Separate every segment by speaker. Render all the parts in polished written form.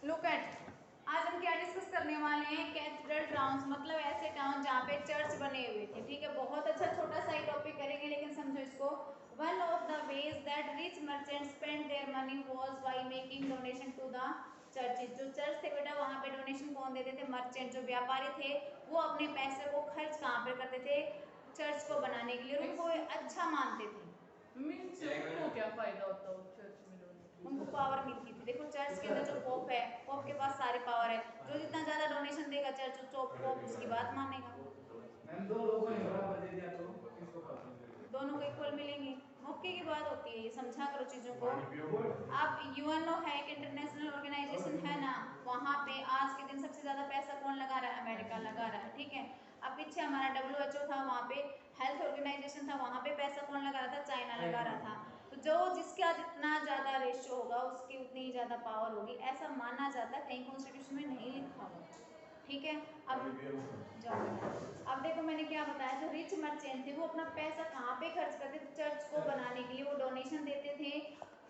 Speaker 1: Look at, आज हम क्या डिस्कस करने वाले हैं, कैथेड्रल टाउन्स, मतलब ऐसे टाउन जहाँ पे चर्च बने हुए थे। ठीक है, बहुत अच्छा छोटा सा ही टॉपिक करेंगे, लेकिन समझो इसको। One of the ways that rich merchant spend their money was by making donation to the churches. जो चर्च थे बेटा, वहाँ पे डोनेशन कौन देते थे? मर्चेंट, जो व्यापारी थे, वो अपने पैसे को खर्च कहाँ पे करते थे? चर्च को बनाने के लिए, और उनको अच्छा मानते थे।
Speaker 2: मीन्स उनको क्या फायदा होता है चर्च में डोनेट?
Speaker 1: उनको पावर मिलती थी। देखो चर्च के अंदर जो पोप है, पोप के पास सारी पावर है। जो जितना ज्यादा डोनेशन देगा चर्च, पोप उसकी बात मानेगा।
Speaker 3: दो लोगों ने बराबर दे दिया तो किसको पास मिलेगा?
Speaker 1: दोनों को इक्वल मिलेंगे। मौके की बात होती है, ये समझा करो चीजों को। अब यूएनओ है, एक इंटरनेशनल ऑर्गेनाइजेशन है ना, वहाँ पे आज के दिन सबसे ज्यादा पैसा कौन लगा रहा है? अमेरिका लगा रहा है। ठीक है, अब पीछे हमारा WHO था, वहाँ पे हेल्थ ऑर्गेनाइजेशन था, वहाँ पे पैसा कौन लगा रहा था? चाइना लगा रहा था। तो जो जिसका जितना ज्यादा रेशियो होगा उसकी उतनी ही ज्यादा पावर होगी, ऐसा माना जाता है। कहीं कॉन्स्टिट्यूशन में नहीं लिखा हुआ। ठीक है, अब जाओ। अब देखो मैंने क्या बताया, जो रिच मर्चेंट थे वो अपना पैसा कहाँ पे खर्च करते थे? चर्च को बनाने के लिए वो डोनेशन देते थे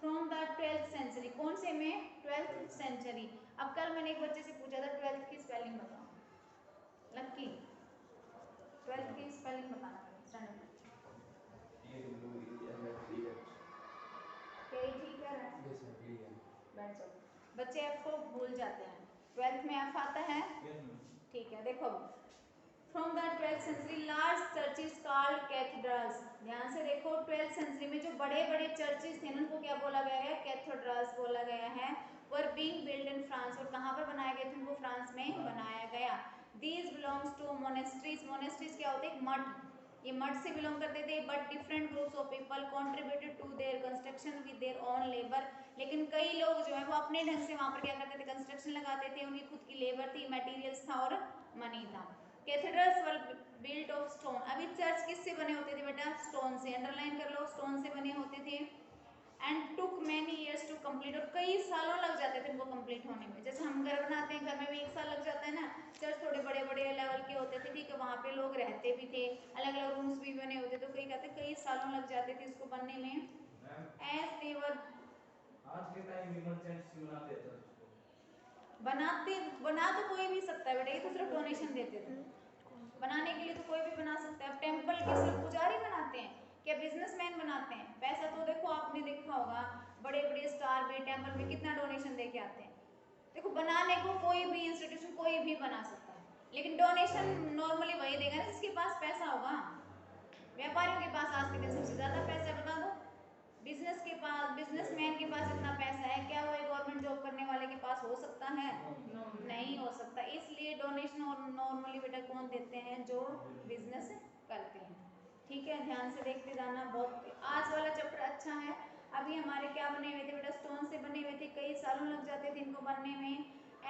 Speaker 1: फ्रॉम द 12th सेंचुरी। कौन से में? 12th century. अब कल मैंने एक बच्चे से पूछा था 12th की स्पेलिंग बताओ। लक्की, 12th की स्पेलिंग बताना स्टैंडर्ड। क्या ये ठीक है? बैठ जाओ। बच्चे एफ को भूल जाते हैं। 12th में एफ आता है। ठीक है, देखो from the 12th century large churches called cathedrals. ध्यान से देखो, 12th सेंचुरी में जो बड़े बड़े चर्चेज थे उनको क्या बोला गया है? कैथेड्रल्स बोला गया है। वर बीइंग बिल्ड इन फ्रांस, और कहाँ पर बनाए गए थे? उनको फ्रांस में बनाया गया। These belongs to monasteries. Monasteries क्या होते हैं? मठ। ये मठ से बिलोंग करते थे। But different groups of people contributed to their construction with their own labour. लेकिन कई लोग जो है वो अपने ढंग से वहां पर क्या करते थे? कंस्ट्रक्शन लगाते थे। उनकी खुद की लेबर थी, मटेरियल्स था और मनी था। Cathedrals were built of stone. अभी चर्च किससे बने होते थे बेटा? स्टोन से। अंडरलाइन कर लो, स्टोन से बने होते थे। And took many years to complete, और कई सालों लग जाते थे इनको कंप्लीट होने में। जैसे हम घर बनाते हैं, घर में भी 1 साल लग जाता है ना। चर्च थोड़े बड़े बड़े लेवल के होते थे। ठीक है, वहाँ पे लोग रहते भी थे, अलग अलग रूम्स भी बने होते, तो कई कहते कई सालों लग जाते थे इसको बनने में। एज दे वर,
Speaker 3: आज के टाइम में मर्चेंट्स बनाते हैं चर्च को।
Speaker 1: बना तो कोई भी सकता है बेटा, ये तो सिर्फ डोनेशन देते थे। बनाने के लिए तो कोई भी बना सकता है। अब टेम्पल के सिर्फ पुजारी बनाते हैं क्या? बिजनेसमैन बनाते हैं? पैसा तो देखो आपने देखा होगा, बड़े बड़े स्टार भी टेम्पल में कितना डोनेशन दे के आते हैं। देखो बनाने को कोई भी इंस्टीट्यूशन कोई भी बना सकता है, लेकिन डोनेशन नॉर्मली वही देगा ना जिसके पास पैसा होगा। व्यापारियों के पास आज के दिन सबसे ज्यादा पैसा, बता दो। बिजनेस के पास, बिजनेसमैन के पास इतना पैसा है क्या वो गवर्नमेंट जॉब करने वाले के पास हो सकता है? नहीं हो सकता। इसलिए डोनेशन और नॉर्मली बेटा कौन देते हैं? जो बिजनेस करते हैं। ठीक है, ध्यान से देखते जाना। बहुत आज वाला चैप्टर अच्छा है। अभी हमारे क्या बने हुए थे बेटा? स्टोन से बने हुए थे, कई सालों लग जाते थे इनको बनने में।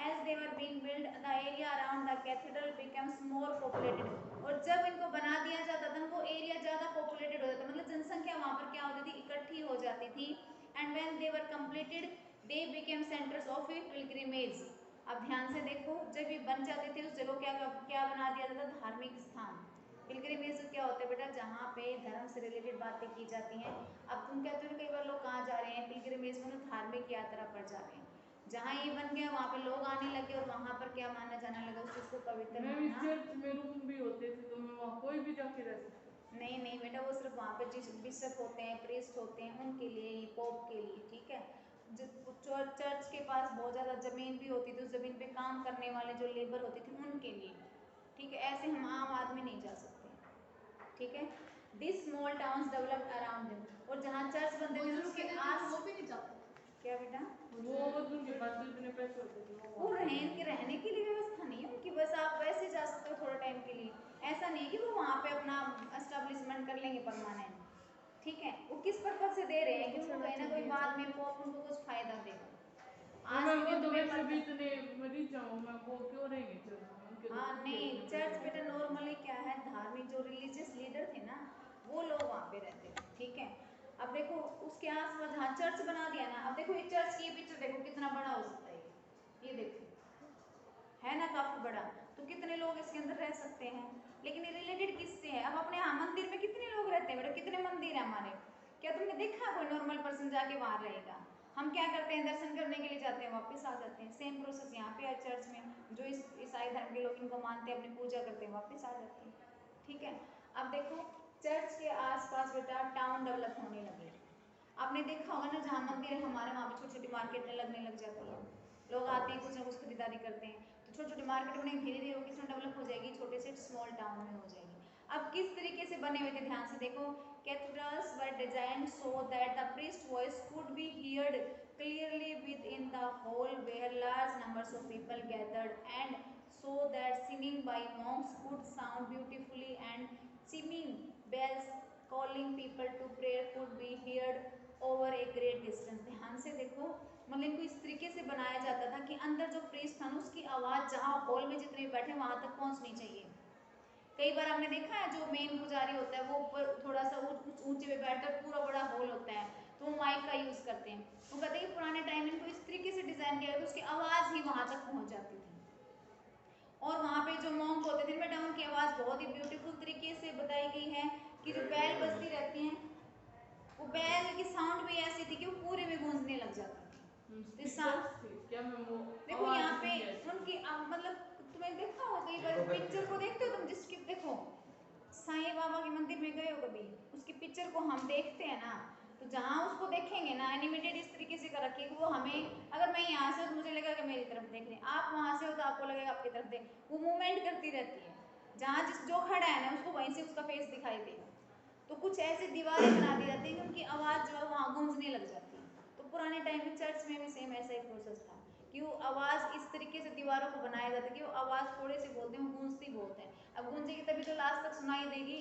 Speaker 1: As they were being build the area around the cathedral becomes more populated, और जब इनको बना दिया जाता था वो एरिया ज्यादा पॉपुलेटेड हो जाता, मतलब जनसंख्या वहां पर क्या होती थी? इकट्ठी हो जाती थी। And when they were completed they became centres of pilgrimage. अब ध्यान से देखो, जब ये बन जाते थे उस जगह क्या क्या बना दिया जाता? धार्मिक स्थान। पिलग्रिमेज क्या होता है बेटा? जहाँ पे धर्म से रिलेटेड बातें की जाती हैं। अब तुम कहते हो कई बार लोग कहाँ जा रहे हैं? पिलग्रिमेज में, तो धार्मिक यात्रा पर जा रहे हैं। जहाँ ये बन गया वहाँ पे लोग आने लगे, और वहाँ पर क्या माना जाने लगा? उस चीज को पवित्र माना।
Speaker 2: चर्च में रूम भी होते थे, तो मैं वहाँ कोई भी जाके रह सकता।
Speaker 1: नहीं नहीं बेटा, वो सिर्फ वहाँ पे बिशप होते हैं, प्रीस्ट होते हैं, उनके लिए, पोप के लिए। ठीक है, चर्च के पास बहुत ज़्यादा ज़मीन भी होती थी, उस ज़मीन पे काम करने वाले जो लेबर होती थी उनके लिए। ठीक है, ऐसे हम आम आदमी नहीं जा सकते। ठीक है, this small towns developed around them, और जहाँ चर्च बनते थे उसके आस,
Speaker 2: वो भी नहीं जाते।
Speaker 1: क्या बेटा?
Speaker 2: वो उनके पास तो इतने पैसे होते थे,
Speaker 1: वो रहने की लिए व्यवस्था नहीं है उनकी, बस आप वैसे जा सकते हो थोड़े टाइम के लिए। ऐसा नहीं है कि वो वहाँ पे अपना एस्टेब्लिशमेंट कर लेंगे परमानेंट। ठीक है, वो किस पर्पज से दे रहे हैं कि उनको कहीं ना कोई बाद में पोप उनको कुछ फायदा देगा। आज
Speaker 2: मैं
Speaker 1: के
Speaker 2: वो
Speaker 1: दिन
Speaker 2: तो
Speaker 1: तुम्हें
Speaker 2: वैसे भी
Speaker 1: पता,
Speaker 2: इतने मरीज जाऊँ, मैं वो क्यों रहेंगे चर्च में? उनके तो
Speaker 1: हाँ
Speaker 2: खुद के
Speaker 1: नहीं,
Speaker 2: इतने
Speaker 1: चर्च
Speaker 2: पैसे
Speaker 1: बेटा
Speaker 2: हैं।
Speaker 1: नॉर्मली क्या है, धार्मिक जो रिलीजियस लीडर थे ना वो लोग वहाँ पे रहते थे। ठीक है, अब देखो उसके आसपास जहाँ चर्च बना दिया ना, अब देखो ये चर्च की पिक्चर देखो कितना बड़ा हो सकता है। ये देखो है ना काफी बड़ा, तो कितने लोग इसके अंदर रह सकते हैं। लेकिन ये रिलेटेड किससे है? अब अपने यहाँ मंदिर में कितने लोग रहते हैं बेटा? कितने मंदिर है हमारे? क्या तुमने देखा कोई नॉर्मल पर्सन जाके वहां रहेगा? हम क्या करते हैं? दर्शन करने के लिए जाते हैं, वापस आ जाते हैं। जाते हैं। सेम प्रोसेस यहाँ पे है चर्च में, जो ईसाई धर्म के लोग इनको मानते हैं, अपनी पूजा करते हैं, वापस आ जाते हैं। ठीक है, अब देखो चर्च के आसपास बेटा टाउन डेवलप होने लगे। आपने देखा होगा ना, जहाँ मंदिर है हमारे वहाँ पे छोटी छोटी मार्केटें लगने लग जाती है, लोग आते हैं कुछ ना कुछ खरीदारी करते हैं, तो छोटी छोटी मार्केट बनेगी, धीरे धीरे वो किस में डेवलप हो जाएगी, छोटे से स्मॉल टाउन में हो जाएगी। अब किस तरीके से बने हुए थे ध्यान से देखो, cathedrals were designed so that the priest voice could be heard clearly within the hall where large numbers of people gathered, and so that singing by monks could sound beautifully and chiming bells calling people to prayer could be heard over a great distance। ध्यान से देखो, मतलब इनको इस तरीके से बनाया जाता था कि अंदर जो प्रीस्ट था ना, उसकी आवाज़ जहाँ हॉल में जितने भी बैठे वहाँ तक पहुँचनी चाहिए। कई बार हमने देखा है जो मेन पुजारी होता है वो ऊपर थोड़ा सा ऊंचे पे बैठकर, पूरा बड़ा हॉल होता है तो वो माइक का यूज़ करते हैं। वो कहते हैं कि पुराने टाइम में इनको इस तरीके से डिज़ाइन किया गया तो उसकी आवाज़ ही वहाँ तक पहुँच जाती थी। और वहाँ पे जो मॉन्क होते थे बेटा, उनकी आवाज़ बहुत ही ब्यूटीफुल तरीके से बताई गई है कि जो बैल बजती रहती हैं, वो बैल की साउंड भी ऐसी थी कि वो पूरे में गूंजने लग जाती थी।
Speaker 2: क्या मैं वो
Speaker 1: देखो यहाँ पे उनकी मतलब तुम्हें देखा हो कई बार पिक्चर को देखते हो तुम, जिसकी देखो साईं बाबा के मंदिर में गए हो कभी, उसकी पिक्चर को हम देखते हैं ना, तो जहाँ उसको देखेंगे ना एनिमेटेड इस तरीके से कर रखी है कि वो हमें, अगर मैं यहाँ से तो मुझे लगेगा कि मेरी तरफ देख रहे हैं, आप वहाँ से हो तो आपको लगेगा आपकी तरफ देख, वो मूवमेंट करती रहती है, जहाँ जिस जो खड़ा है ना उसको वहीं से उसका फेस दिखाई देगा। तो कुछ ऐसी दीवारें बना दी जाती है कि उनकी आवाज़ जो है वहाँ गूंजने लग जाती है। तो पुराने टाइम में चर्च में भी सेम ऐसा ही प्रोसेस था कि वो आवाज़ इस तरीके से दीवारों को बनाया जाता है कि वो आवाज़ थोड़े से बोलते हैं, वो गूंजती बहुत है। अब गूंजेगी तभी तो लास्ट तक सुनाई देगी।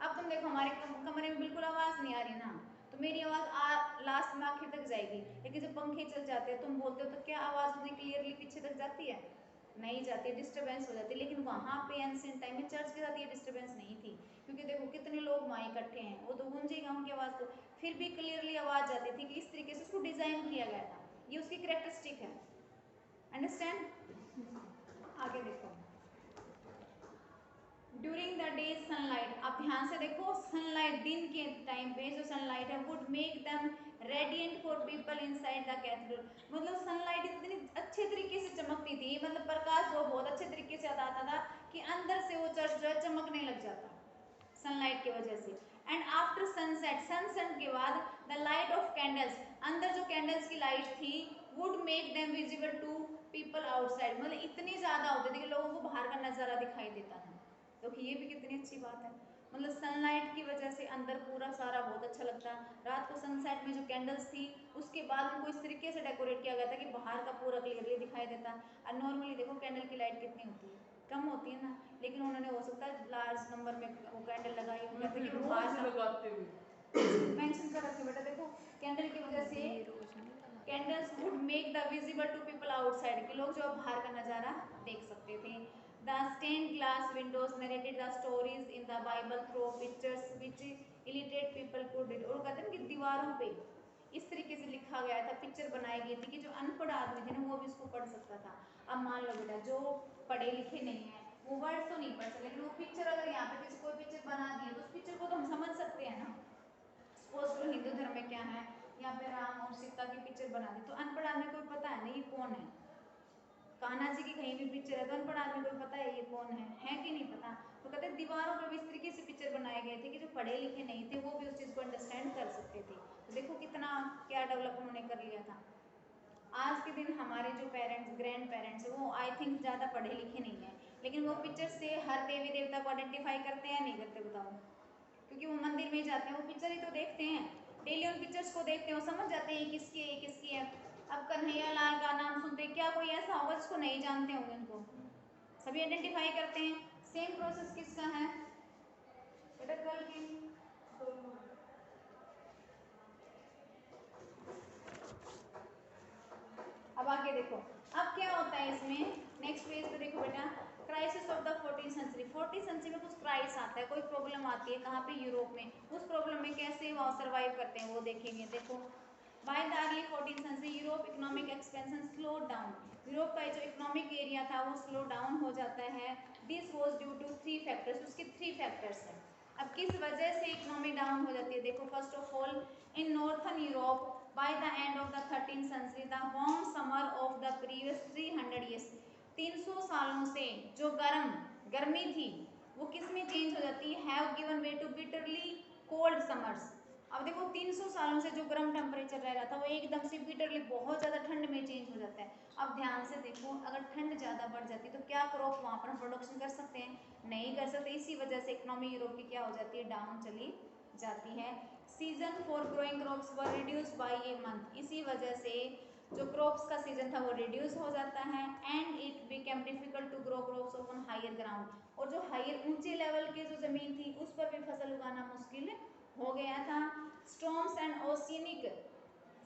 Speaker 1: अब तुम देखो हमारे कमरे में बिल्कुल आवाज़ नहीं आ रही ना, तो मेरी आवाज़ लास्ट में आखिर तक जाएगी, लेकिन जब पंखे चल जाते हैं तुम बोलते हो तो क्या आवाज़ उतनी क्लियरली पीछे तक जाती है? नहीं जाती है, डिस्टर्बेंस हो जाती है। लेकिन वहाँ पे एंशिएंट टाइम में चर्च के साथ ये डिस्टर्बेंस नहीं थी, क्योंकि देखो कितने लोग वहाँ इकट्ठे हैं, वो तो गूंजेगा उनकी आवाज़, तो फिर भी क्लियरली आवाज़ जाती थी कि इस तरीके से उसको डिज़ाइन किया गया था। ये उसकी कैरेक्टरिस्टिक है, अंडरस्टैंड? आगे देखो, ड्यूरिंग द डे सनलाइट, आप ध्यान से देखो, सनलाइट दिन के टाइम पे जो सनलाइट है would make them radiant for people inside the cathedral. मतलब सनलाइट इतनी अच्छे तरीके से चमकती थी, मतलब प्रकाश जो बहुत अच्छे तरीके से आता था कि अंदर से वो चर्च जो है चमकने लग जाता सनलाइट की वजह से। एंड आफ्टर सनसेट, सनसेट के बाद द लाइट ऑफ कैंडल्स, अंदर जो कैंडल्स की लाइट थी would make them visible to people outside, मतलब इतनी ज़्यादा होती थी कि लोगों को बाहर का नज़ारा दिखाई देता था। तो ये भी कितनी अच्छी बात है, मतलब सनलाइट की वजह से अंदर पूरा सारा बहुत अच्छा लगता। रात को सनसेट में जो कैंडल्स थी उसके बाद उनको इस तरीके से डेकोरेट किया गया था कि बाहर का पूरा क्लियरली दिखाई देता। और नॉर्मली देखो कैंडल की लाइट कितनी होती है, कम होती है ना, लेकिन उन्होंने हो सकता है लार्ज नंबर में वो कैंडल लगाई, कहते कि बाहर
Speaker 2: लगाते हुए
Speaker 1: मेंशन कर रखे बेटा। देखो कैंडल की वजह से candles would make the visible to people outside, कि लोग जो बाहर का नज़ारा देख सकते थे। The stained glass windows narrated the stories in the Bible through pictures which illiterate people could read. और कहते हैं कि दीवारों पे इस तरीके से लिखा गया था, पिक्चर बनाई गई थी कि जो अनपढ़ आदमी थे ना वो भी उसको पढ़ सकता था। अब मान लो बेटा जो पढ़े लिखे नहीं है वो वर्ड तो नहीं पढ़ सकते, लेकिन वो पिक्चर अगर यहाँ पे किसी कोई पिक्चर बना दी है तो उस पिक्चर को तो हम समझ सकते हैं ना। सपोज करो हिंदू धर्म में क्या है, यहाँ पे राम और सीता की पिक्चर बना दी, तो अनपढ़ आदमी को पता है ना ये कौन है। कान्हा जी की कहीं भी पिक्चर है तो अनपढ़ आदमी को पता है ये कौन है कि नहीं पता। तो कहते हैं दीवारों पर भी इस तरीके से पिक्चर बनाए गए थे कि जो पढ़े लिखे नहीं थे वो भी उस चीज़ को अंडरस्टैंड कर सकते थे। तो देखो कितना क्या डेवलप उन्होंने कर लिया था। आज के दिन हमारे जो पेरेंट्स ग्रैंड पेरेंट्स हैं वो आई थिंक ज़्यादा पढ़े लिखे नहीं हैं, लेकिन वो पिक्चर से हर देवी देवता को आइडेंटिफाई करते हैं नहीं करते बताओ? क्योंकि वो मंदिर में जाते हैं, वो पिक्चर ही तो देखते हैं, डेली उन पिक्चर्स को देखते हैं, वो समझ जाते हैं किसकी है किसकी है। अब कन्हैया लाल का नाम सुनते क्या कोई ऐसा होगा जिसको नहीं जानते होंगे, उनको सभी आइडेंटिफाई करते हैं। सेम प्रोसेस किसका है बेटा? कल की अब आगे देखो, अब क्या होता है इसमें, नेक्स्ट पेज पे देखो बेटा, crisis of the 14th century. 14th century में कुछ क्राइसिस आता है, कोई प्रॉब्लम आती है, कहाँ पे? यूरोप में। उस प्रॉब्लम में कैसे वो सर्वाइव करते हैं वो देखेंगे। देखो by the early 14th century Europe economic expansion slow down, Europe का जो इकोनॉमिक एरिया था वो स्लो डाउन हो जाता है। This was due to 3 factors, उसके 3 फैक्टर्स हैं। अब किस वजह से इकोनॉमी डाउन हो जाती है? देखो first of all in northern Europe by the end of the 13th century the warm summer of the previous 300 सालों से जो गर्मी थी वो किस में चेंज हो जाती है, have given way to bitterly cold summers. अब देखो 300 सालों से जो गर्म टेम्परेचर रह रहा था वो एकदम से बिटरली बहुत ज़्यादा ठंड में चेंज हो जाता है। अब ध्यान से देखो, अगर ठंड ज़्यादा बढ़ जाती है तो क्या क्रॉप वहाँ पर प्रोडक्शन कर सकते हैं, नहीं कर सकते। इसी वजह से इकोनॉमी यूरोप की क्या हो जाती है, डाउन चली जाती है। Season for growing crops were reduce by a month, इसी वजह से जो क्रॉप्स का सीजन था वो रिड्यूस हो जाता है। And it became difficult to grow crops on higher ground, और जो हायर ऊंचे लेवल की जो जमीन थी उस पर भी फसल उगाना मुश्किल हो गया था। Storms and oceanic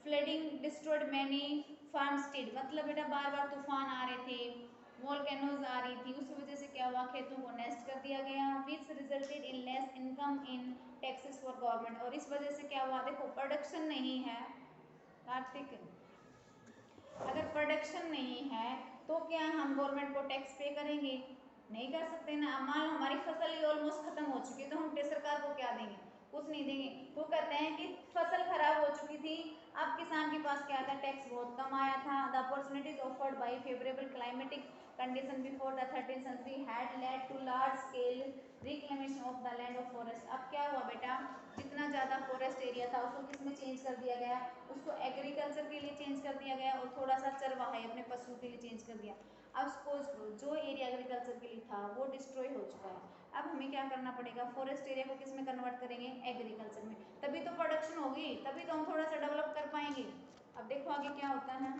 Speaker 1: flooding destroyed many farmstead, मतलब बेटा बार बार तूफान आ रहे थे, वोल्केनोज आ रही थी, उस वजह से क्या हुआ, खेतों को नेस्ट कर दिया गया, विच resulted in less income in taxes for government. और इस वजह से क्या हुआ, देखो प्रोडक्शन नहीं है कार्तिक, अगर प्रोडक्शन नहीं है तो क्या हम गवर्नमेंट को टैक्स पे करेंगे, नहीं कर सकते ना। अब मान लो हमारी फसल ही ऑलमोस्ट खत्म हो चुकी है तो हम सरकार को क्या देंगे, कुछ नहीं देंगे। वो कहते हैं कि फसल खराब हो चुकी थी, अब किसान के पास क्या था, टैक्स बहुत कम आया था। The opportunities offered by favourable climatic condition before the 13th century had led to large scale reclamation of the land of forest. अब क्या हुआ बेटा, जितना ज़्यादा फॉरेस्ट एरिया था उसको किस में चेंज कर दिया गया, उसको एग्रीकल्चर के लिए चेंज कर दिया गया, और थोड़ा सा चरवाहा अपने पशु के लिए चेंज कर दिया। अब सपोज जो एरिया एग्रीकल्चर के लिए था वो डिस्ट्रॉय हो चुका है, अब हमें क्या करना पड़ेगा, फॉरेस्ट एरिया को किस में कन्वर्ट करेंगे, एग्रीकल्चर में, तभी तो प्रोडक्शन होगी, तभी तो हम थोड़ा सा डेवलप कर पाएंगे। अब देखो आगे क्या होता है।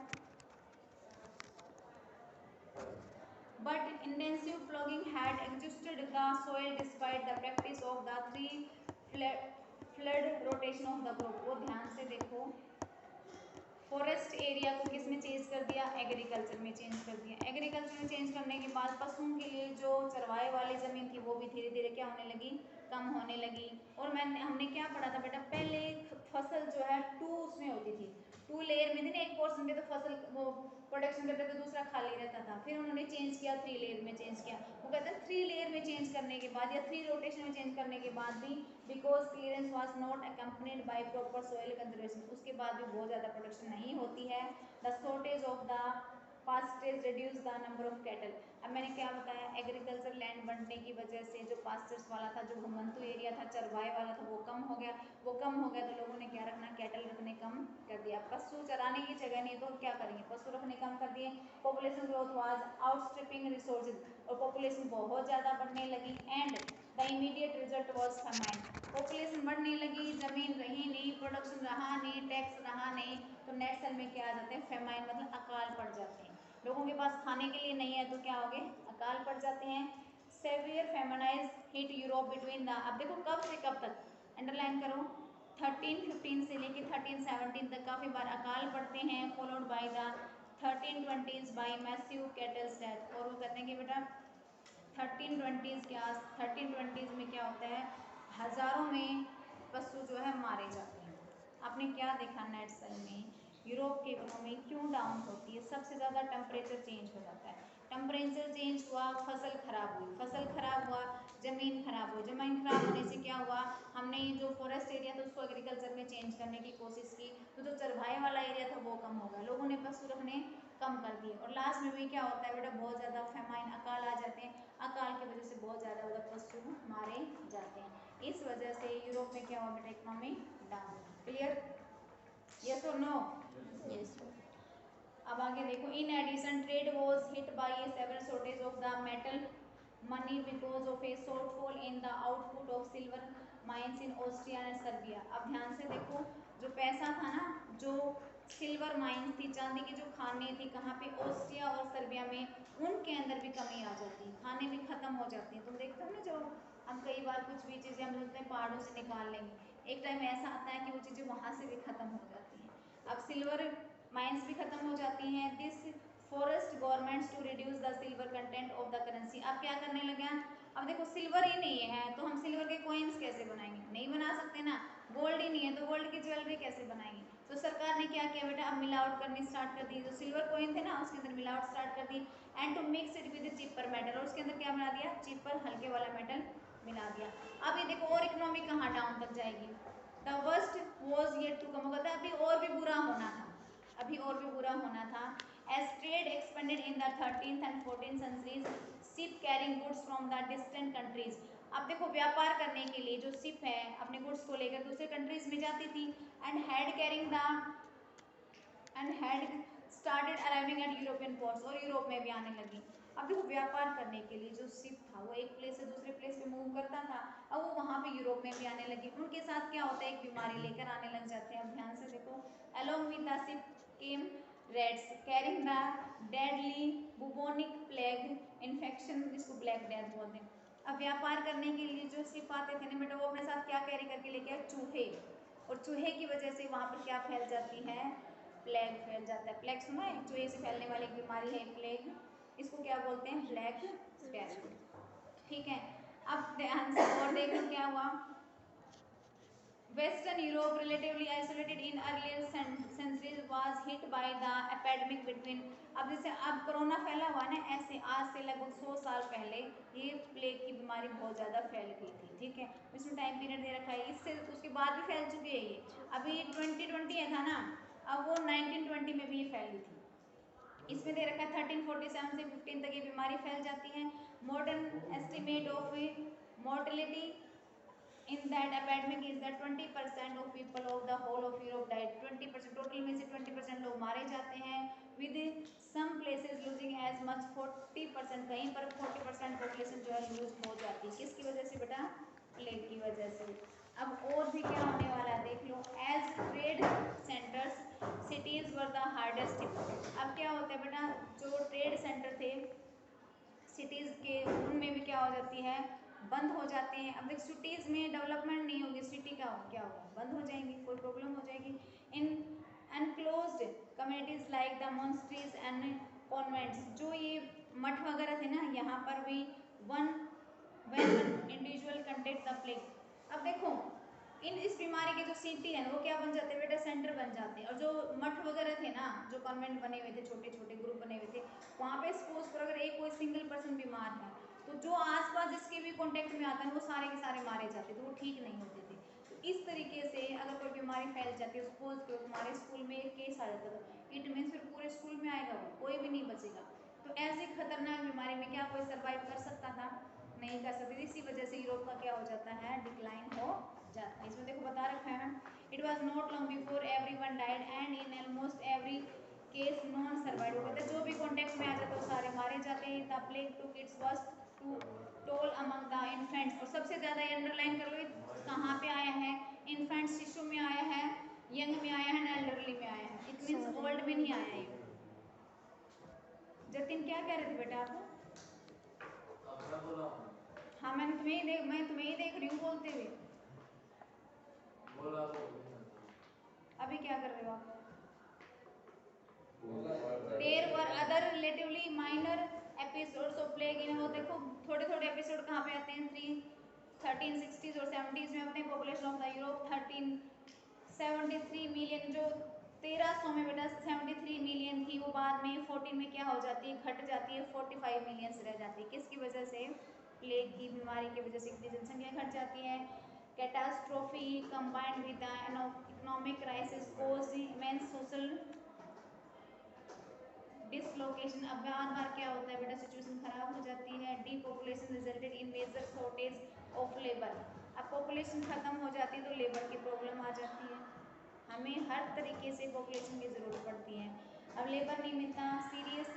Speaker 1: But intensive ploughing had exhausted the soil despite the practice of the flood rotation of the crop। वो ध्यान से देखो, फॉरेस्ट एरिया को किस में चेंज कर दिया, एग्रीकल्चर में चेंज कर दिया। एग्रीकल्चर में चेंज करने के बाद पशुओं के लिए जो चरवाए वाली जमीन थी वो भी धीरे धीरे क्या होने लगी, कम होने लगी। और हमने क्या पढ़ा था बेटा, पहले फसल जो है उसमें होती थी, 2 लेयर में थी ना, एक पोर्शन पे तो फसल वो प्रोडक्शन करते थे, दूसरा खाली रहता था, फिर उन्होंने चेंज किया 3 लेयर में चेंज किया। वो कहते हैं 3 लेयर में चेंज करने के बाद या 3 रोटेशन में चेंज करने के बाद भी because clearance was not accompanied by proper soil conservation, उसके बाद भी बहुत ज़्यादा प्रोडक्शन नहीं होती है। The shortage of the pastors reduce the number of cattle. अब मैंने क्या बताया, एग्रीकल्चर लैंड बढ़ने की वजह से जो पास्टर्स वाला था, जो घुमंतु एरिया था, चरवाए वाला था, वो कम हो गया। वो कम हो गया तो लोगों ने क्या रखना, कैटल रखने कम कर दिया। पशु चराने की जगह नहीं तो क्या करेंगे, पशु रखने कम कर दिए। पॉपुलेशन ग्रोथ वाज आउटस्ट्रिपिंग रिसोर्सेज, और पॉपुलेशन बहुत ज़्यादा बढ़ने लगी। And the immediate result was famine, population बढ़ने लगी, जमीन रही नहीं, प्रोडक्शन रहा नहीं, टैक्स रहा नहीं, तो नेट सेल में क्या आ जाते हैं, फेमाइन, मतलब अकाल पड़ जाते हैं। लोगों के पास खाने के लिए नहीं है तो क्या हो गए, अकाल पड़ जाते हैं। Severe famines hit Europe between the, अब देखो कब से कब तक, अंडरलाइन करो, 1315 से लेके 1317 तक काफ़ी बार अकाल पड़ते हैं, followed by the 1320s by massive cattle death. और वो कहते हैं कि बेटा 1320s के 1320s में क्या होता है, हज़ारों में पशु जो है मारे जाते हैं। आपने क्या देखा नेट सेल में, यूरोप की इकोनॉमी क्यों डाउन होती है, सबसे ज़्यादा टेम्परेचर चेंज हो जाता है, टेम्परेचर चेंज हुआ, फसल खराब हुई, फसल खराब हुआ, ज़मीन खराब हुई, ज़मीन खराब होने से क्या हुआ, हमने जो फॉरेस्ट एरिया था उसको एग्रीकल्चर में चेंज करने की कोशिश की, तो जो चरवाहे वाला एरिया था वो कम हो गया, लोगों ने पशु रखने कम कर दिए। और लास्ट में भी क्या होता है बेटा, बहुत ज़्यादा फेमाइन, अकाल आ जाते हैं, अकाल की वजह से बहुत ज़्यादा उधर पशु मारे जाते हैं। इस वजह से यूरोप में क्या हुआ बेटा, इकोनॉमी डाउन। क्लियर, यस और नो?
Speaker 4: Yes.
Speaker 1: अब आगे देखो, in addition trade was hit by a several shortage of the metal money because of a shortfall in the output of silver mines in Austria and Serbia. अब ध्यान से देखो, जो पैसा था ना, जो सिल्वर माइंस थी, चांदी की जो खानें थी, कहाँ पे, ऑस्ट्रिया और सर्बिया में, उनके अंदर भी कमी आ जाती है, खाने भी खत्म हो जाती हैं। तुम देखते हो ना, जो हम कई बार कुछ भी चीज़ें हम सोचते हैं पहाड़ों से निकाल लेंगे, एक टाइम ऐसा आता है कि वो चीज़ें वहाँ से भी खत्म हो जाती हैं। अब सिल्वर माइंस भी खत्म हो जाती हैं। This forced governments to reduce the silver content of the currency. अब क्या करने लगे हैं, अब देखो सिल्वर ही नहीं है तो हम सिल्वर के कॉइन्स कैसे बनाएंगे, नहीं बना सकते ना। गोल्ड ही नहीं है तो गोल्ड की ज्वेलरी कैसे बनाएंगे, तो सरकार ने क्या किया बेटा, अब मिलावट करनी स्टार्ट कर दी। जो सिल्वर कॉइन थे ना उसके अंदर मिलावट स्टार्ट कर दी, and to mix it with cheaper metal, और उसके अंदर क्या बना दिया, चीपर हल्के वाला मेटल मिला दिया। अब ये देखो और इकोनॉमी कहाँ डाउन तक जाएगी, the worst was yet to come, कहता है अभी और भी बुरा होना था, अभी और भी बुरा होना था। As trade expand expanded in the 13th and 14th centuries, ship carrying goods from the distant countries. अब देखो व्यापार करने के लिए जो शिप है अपने गुड्स को लेकर दूसरे कंट्रीज में जाती थी, and had started arriving at European ports, और यूरोप में भी आने लगी। अब देखो व्यापार करने के लिए जो शिप था वो एक प्लेस से दूसरे प्लेस पे मूव करता था, अब वो वहाँ पे यूरोप में भी आने लगी। उनके साथ क्या होता है, एक बीमारी लेकर आने लग जाते हैं। अब ध्यान से देखो, along with the ship came rats carrying the deadly bubonic plague infection, जिसको ब्लैक डेथ बोलते हैं। अब व्यापार करने के लिए जो शिप आते थे ना बेटा, वो अपने साथ क्या कैरी करके लेके आए, चूहे, और चूहे की वजह से वहाँ पर क्या फैल जाती है, प्लेग फैल जाता है। प्लेग सुना है, चूहे से फैलने वाली एक बीमारी है प्लेग, इसको क्या बोलते हैं, ब्लैक डेथ। ठीक है, अब ध्यान से और देखो क्या हुआ। Western Europe, relatively isolated in earlier centuries, was hit by the epidemic between, अब जैसे अब कोरोना फैला हुआ ना, ऐसे आज से लगभग 100 साल पहले ये प्लेग की बीमारी बहुत ज़्यादा फैल गई थी। ठीक है, इसमें टाइम पीरियड दे रखा है, इससे उसके बाद भी फैल चुकी है ये। अभी 2020 था ना, अब वो 1920 में भी ये फैली थी। इसमें दे रखा है 1347 से 15 तक ये बीमारी फैल जाती है। Modern estimate of mortality in that epidemic is that 20% of people of the whole of Europe died. 20% total में से 20% लोग मारे जाते हैं, with some places losing as much 40%, कहीं पर 40% पॉपुलेशन जो है लूज हो जाती है। किसकी वजह से बेटा, प्लेग की वजह से। अब और भी क्या होने वाला है देख लो। As trade centres cities were the hardest hit. अब क्या होता है बेटा, जो ट्रेड सेंटर थे सिटीज के, उनमें भी क्या हो जाती है, बंद हो जाते हैं। अब देख सिटीज में डेवलपमेंट नहीं होगी, सिटी का क्या होगा, बंद हो जाएंगी, कोई प्रॉब्लम हो जाएगी। In enclosed communities like the monasteries and convents, जो ये मठ वगैरह थे ना, यहाँ पर भी one individual contact the plague. अब देखो इस बीमारी के जो सिटी है वो क्या बन जाते हैं बेटा, सेंटर बन जाते हैं। और जो मठ वगैरह थे ना, जो कॉन्वेंट बने हुए थे, छोटे छोटे ग्रुप बने हुए थे, वहाँ पे सपोज पर अगर एक कोई सिंगल पर्सन बीमार है, तो जो आसपास जिसके भी कांटेक्ट में आता है वो सारे के सारे मारे जाते थे, वो ठीक नहीं होते थे। तो इस तरीके से अगर कोई बीमारी फैल जाती है, सपोज करो तुम्हारे स्कूल में एक केस आ जाता था, इट मीन्स फिर पूरे स्कूल में आएगा वो, कोई भी नहीं बचेगा। तो ऐसी खतरनाक बीमारी में क्या कोई सर्वाइव कर सकता था, नहीं कर सकते। इसी वजह से यूरोप का क्या हो जाता है, डिक्लाइन हो जाता है। इसमें देखो बता रखा है ना, it was not long before everyone died and in almost every case non survive. वो कहते हैं जो भी कॉन्टेक्ट में आ जाता है वो सारे मारे जाते हैं। The plague to kids was to toll among the infants, और सबसे ज़्यादा अंडरलाइन कर लो कहाँ पे आया है, इन्फेंट शिशु में आया है, यंग में आया है, एल्डरली में आया है, इट मीन्स ओल्ड में नहीं आया है। जतिन क्या कह रहे थे बेटा आप? हाँ मैं तुम्हें ही देख रही हूँ बोलते हुए। अभी क्या कर रहे हो आप? There were other relatively minor episodes of plague in, वो देखो थोड़े थोड़े एपिसोड कहाँ पे आते हैं, 1360s और 70s में अपने population of the Europe 1373 million, जो 1300 में बेटा 73 मिलियन थी, वो बाद में 14 में क्या हो जाती है, घट जाती है, 45 मिलियन रह जाती है। किसकी वजह से, प्लेग की बीमारी की वजह से इतनी जनसंख्या घट जाती है। Catastrophe combined with the economic crisis cause immense social dislocation. अब बार क्या होता है बेटा, सिचुएशन खराब हो जाती है। Depopulation resulted in major shortage of labour. अब पॉपुलेशन खत्म हो जाती है तो लेबर की प्रॉब्लम आ जाती है, हमें हर तरीके से पॉपुलेशन की ज़रूरत पड़ती है। अब लेबर नहीं मिलता, serious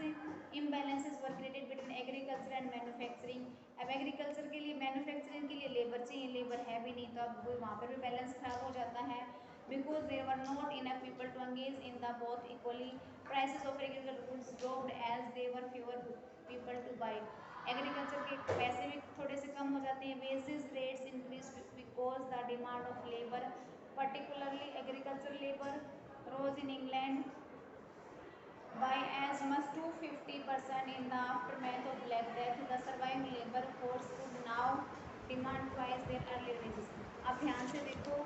Speaker 1: imbalances were created between agriculture and manufacturing. अब एग्रीकल्चर के लिए, मैन्युफैक्चरिंग के लिए लेबर चाहिए, लेबर है भी नहीं, तो अब वहाँ पर भी बैलेंस खराब हो जाता है। Because there were not enough people to engage in the both equally, prices of agriculture goods dropped as there were fewer people to buy. Agriculture के पैसे भी थोड़े से कम हो जाते हैं। Wages rates increase because the demand of labour particularly agricultural labor rose in England by as much to 50% in the aftermath of Black Death. The surviving labor force could now demand twice their earlier wages. अब ध्यान से देखो,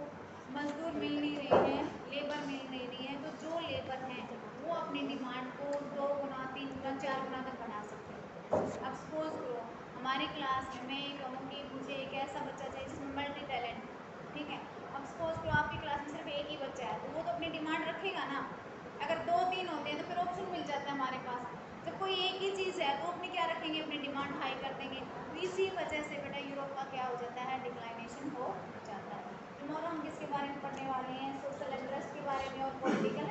Speaker 1: मजदूर मिल नहीं रहे हैं, labour मिल नहीं रही है, तो जो लेबर हैं वो अपनी डिमांड को 2 गुना 3 गुना 4 गुना तक बढ़ा सकते हैं। अब सपोज करो हमारी क्लास में मैं ये कहूँ कि मुझे एक ऐसा बच्चा चाहिए जिसमें मल्टी टैलेंट, ठीक है। अब सपोज करो आपकी क्लास में सिर्फ एक ही बच्चा है, तो वो तो अपनी डिमांड रखेगा ना। अगर 2-3 होते हैं तो फिर ऑप्शन मिल जाता है हमारे पास। जब कोई रखेंगे, अपनी डिमांड हाई कर देंगे, तो इसी वजह से बेटा यूरोप का क्या हो जाता है, डिक्लाइनेशन हो जाता है। टुमारो हम किसके बारे में पढ़ने वाले हैं, सोशल इंटरेस्ट के बारे में और पॉलिटिकल